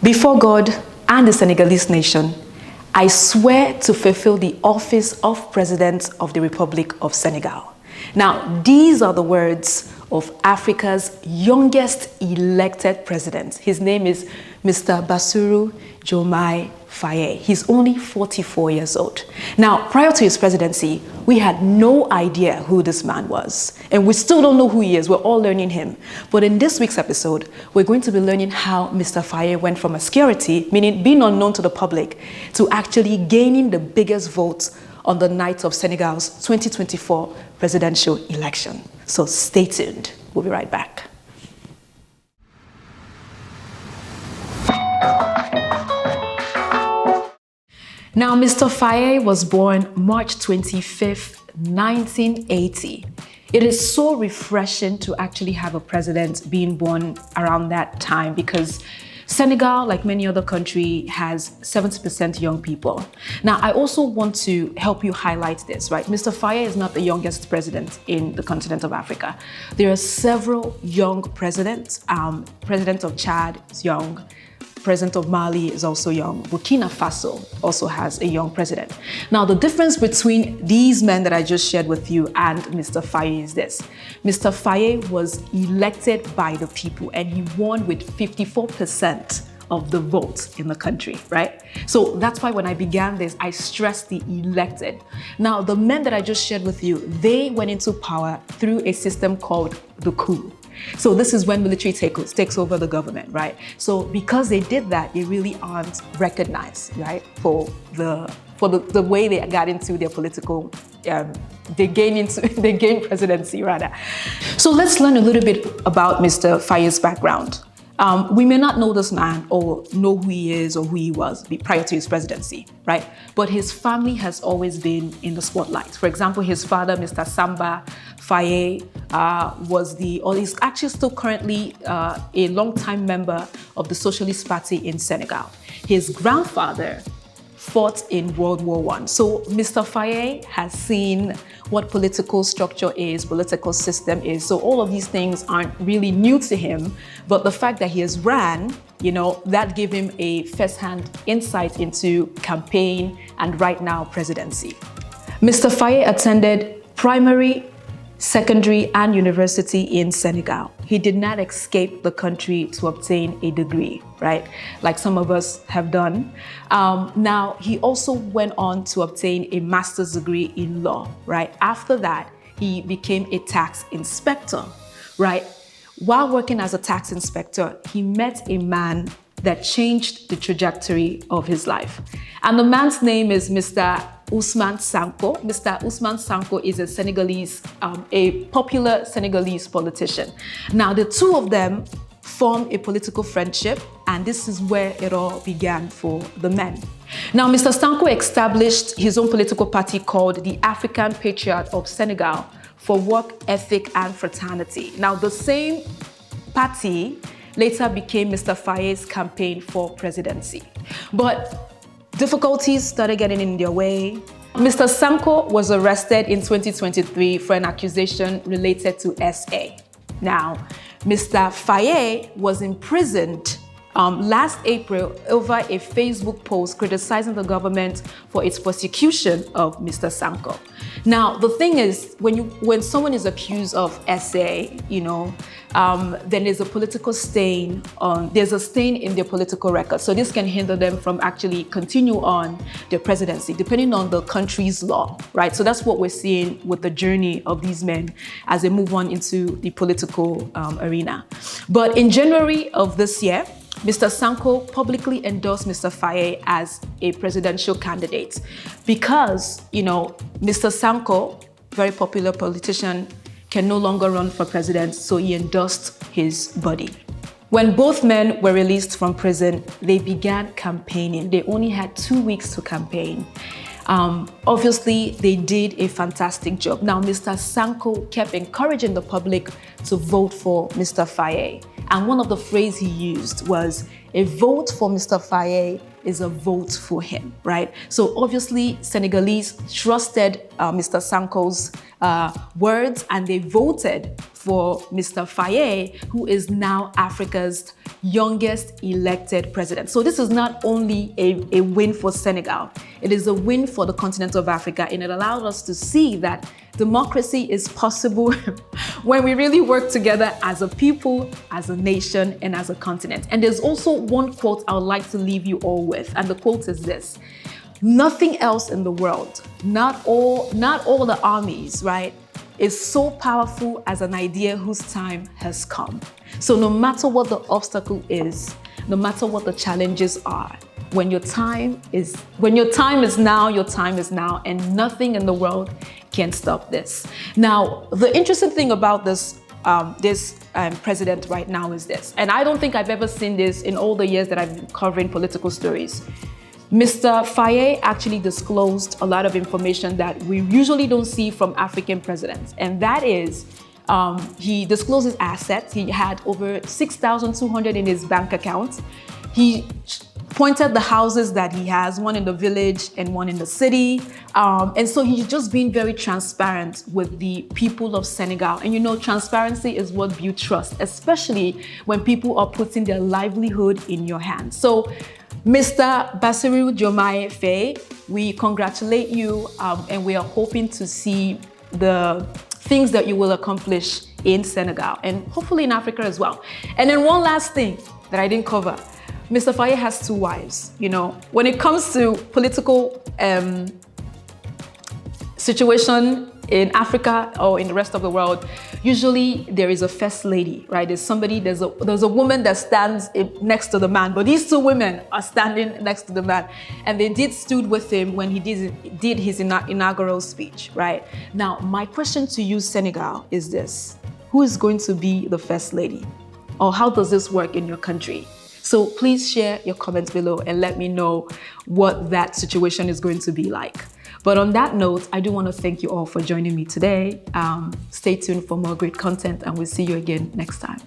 Before God and the Senegalese nation, I swear to fulfill the office of President of the Republic of Senegal. Now, these are the words of Africa's youngest elected president. His name is Mr. Bassirou Diomaye Faye. He's only 44 years old. Now, prior to his presidency, we had no idea who this man was. And we still don't know who he is. We're all learning him. But in this week's episode, we're going to be learning how Mr. Faye went from obscurity, meaning being unknown to the public, to actually gaining the biggest vote on the night of Senegal's 2024 presidential election. So stay tuned. We'll be right back. Now, Mr. Faye was born March 25th, 1980. It is so refreshing to actually have a president being born around that time because Senegal, like many other countries, has 70% young people. Now, I also want to help you highlight this, right? Mr. Faye is not the youngest president in the continent of Africa. There are several young presidents. President of Chad is young. President of Mali is also young. Burkina Faso also has a young president. Now, the difference between these men that I just shared with you and Mr. Faye is this. Mr. Faye was elected by the people and he won with 54% of the votes in the country, right? So that's why when I began this, I stressed the elected. Now, the men that I just shared with you, they went into power through a system called the coup. So this is when military takes over the government, right? So because they did that, they really aren't recognized, right? For the way they got into their political, they gained presidency rather. So let's learn a little bit about Mr. Faye's background. We may not know this man or know who he is or who he was prior to his presidency, right? But his family has always been in the spotlight. For example, his father, Mr. Samba Faye, is actually still currently a longtime member of the Socialist Party in Senegal. His grandfather fought in World War I. So Mr. Faye has seen what political structure is, political system is. So all of these things aren't really new to him, but the fact that he has ran, that gave him a first-hand insight into campaign and right now presidency. Mr. Faye attended primary, secondary, and university in Senegal. He did not escape the country to obtain a degree, right? Like some of us have done. Now, he also went on to obtain a master's degree in law, right? After that, he became a tax inspector, right? While working as a tax inspector, he met a man that changed the trajectory of his life. And the man's name is Mr. Ousmane Sonko. Mr. Ousmane Sonko is a popular Senegalese politician. Now, the two of them formed a political friendship, and this is where it all began for the men. Now, Mr. Sonko established his own political party called the African Patriot of Senegal for Work Ethic and Fraternity. Now, the same party later became Mr. Faye's campaign for presidency. But difficulties started getting in their way. Mr. Sonko was arrested in 2023 for an accusation related to SA. Now, Mr. Faye was imprisoned last April over a Facebook post criticizing the government for its persecution of Mr. Sonko. Now, the thing is, when someone is accused of SA, then there's a political stain there's a stain in their political record. So this can hinder them from actually continue on their presidency, depending on the country's law, right? So that's what we're seeing with the journey of these men as they move on into the political arena. But in January of this year, Mr. Sonko publicly endorsed Mr. Faye as a presidential candidate because, Mr. Sonko, very popular politician, can no longer run for president, so he endorsed his buddy. When both men were released from prison, they began campaigning. They only had 2 weeks to campaign. Obviously, they did a fantastic job. Now, Mr. Sonko kept encouraging the public to vote for Mr. Faye. And one of the phrases he used was, A vote for Mr. Faye is a vote for him, right? So obviously, Senegalese trusted Mr. Sanko's words, and they voted for Mr. Faye, who is now Africa's youngest elected president. So this is not only a win for Senegal, it is a win for the continent of Africa, and it allowed us to see that democracy is possible when we really work together as a people, as a nation, and as a continent. And there's also one quote I would like to leave you all with, and the quote is this: nothing else in the world, not all the armies, right, is so powerful as an idea whose time has come. So no matter what the obstacle is, no matter what the challenges are, when your time is now, your time is now, and nothing in the world can stop this. Now, the interesting thing about this president right now is this, and I don't think I've ever seen this in all the years that I've been covering political stories. Mr. Faye actually disclosed a lot of information that we usually don't see from African presidents, and that is he disclosed his assets. He had over 6,200 in his bank account. He pointed the houses that he has, one in the village and one in the city. And so he's just been very transparent with the people of Senegal. And you know, transparency is what builds trust, especially when people are putting their livelihood in your hands. So Mr. Bassirou Diomaye Faye, we congratulate you, and we are hoping to see the things that you will accomplish in Senegal and hopefully in Africa as well. And then one last thing that I didn't cover. Mr. Faye has 2 wives. You know, when it comes to political situation in Africa or in the rest of the world, usually there is a first lady, right? There's a woman that stands next to the man, but these 2 women are standing next to the man, and they stood with him when he did his inaugural speech, right? Now, my question to you, Senegal, is this: who is going to be the first lady, or how does this work in your country? So please share your comments below and let me know what that situation is going to be like. But on that note, I do want to thank you all for joining me today. Stay tuned for more great content, and we'll see you again next time.